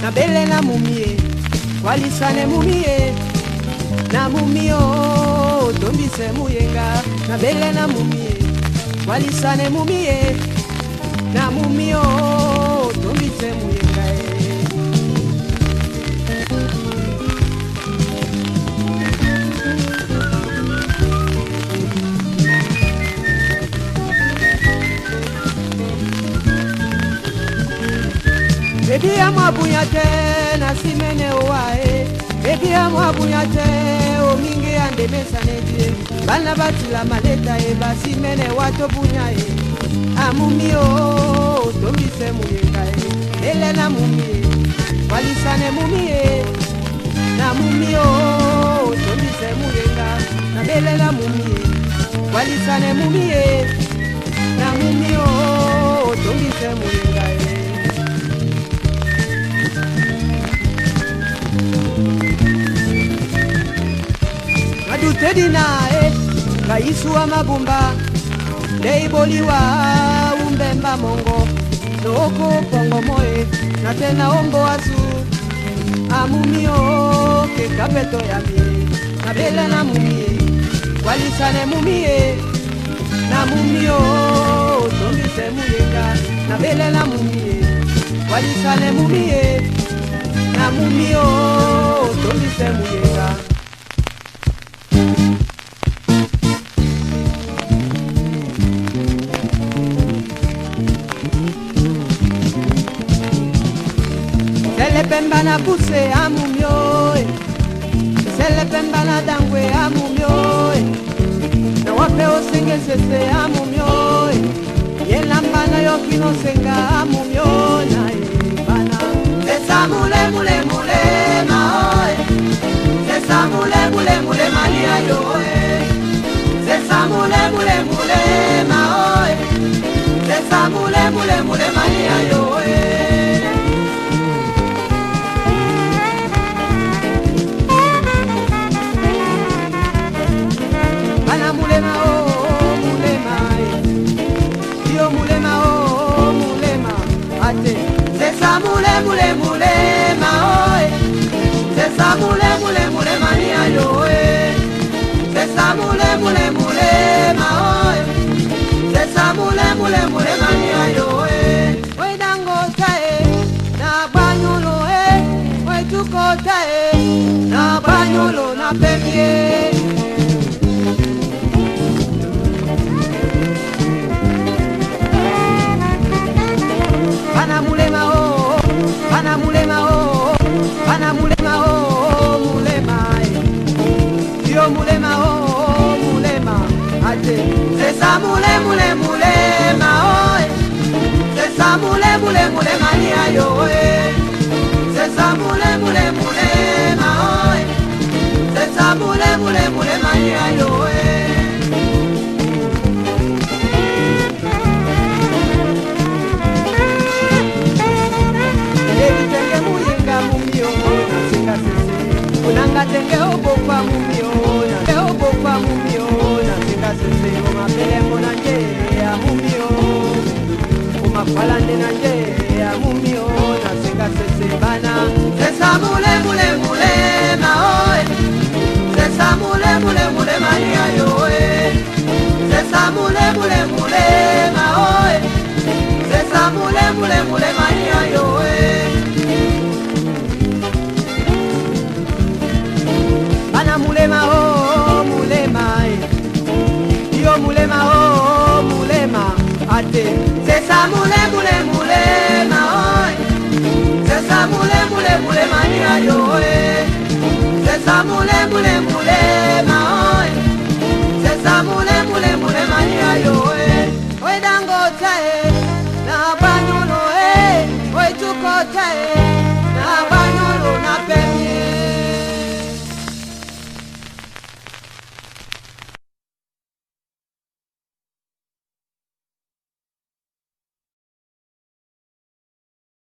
Na bele na mumie, walisane mumie, na mumio, tombise muyenga. Na bele na mumie, walisane mumie, na mumio, tombise muyenga. Baby amabunyate na simene owae, baby amabunyate o mingi ande mesanedie, bana batila maleta e basimene wato bunyae, amumio tombise muyenga e, ele na mumie, walisane mumie, na mumio tombise muyenga, na bele na mumie, walisane mumie, na mumio tombise muyenga e. Tedi nae, kaisu wa mabumba, leiboliwa umbemba mongo, loko pongo moe, na tena ombo azu, amumio ke kapeto ya mie, na bele na mumie, walisane mumie, na mumio tombise muyenga, na bele na mumie, walisane mumie, na mumio tombise muyenga. Pemba na puse amumio, sele pemba na dangwe amumio, na wape osenge sese amumio, yelamba na yokino senga amumio na ibana. Sesa mule mule mule maoe, sesa mule mule mule malia yoe, sesa mule mule mule maoe, sesa mule mule mule malia yoe. Sesa mule mule mule maoe, sesa mule mule mule mania yoe, sesa mule mule mule maoe, sesa mule mule mule mania yoe. Oi dangota na banyolo oi tukota na banyolo na pemie. Pana mulema o, pana mulema o, pana mulema o, mulema e. Yo mulema o, mulema ate. Sesa mule mule mulema o, sesa mule mule mule mania yo e. Sesa mule mule mulema o, sesa mule mule mule mania yo e. Unanga tenge obo kwa mumiona, obo kwa mumiona, singa sese umapele mona nje ya mumio, umakwalande na nje ya mumiona, singa sese bana. Sesa mule mule mule maoe, sesa mule mule mule mania yoe, sesa mule mule mule maoe, sesa mule mule mule mania yoe. Mulema o mulema yo mulema o mulema ate. Sesa mule mule mulema o, sesa mule mule mule mania yo e, sesa mule mule mule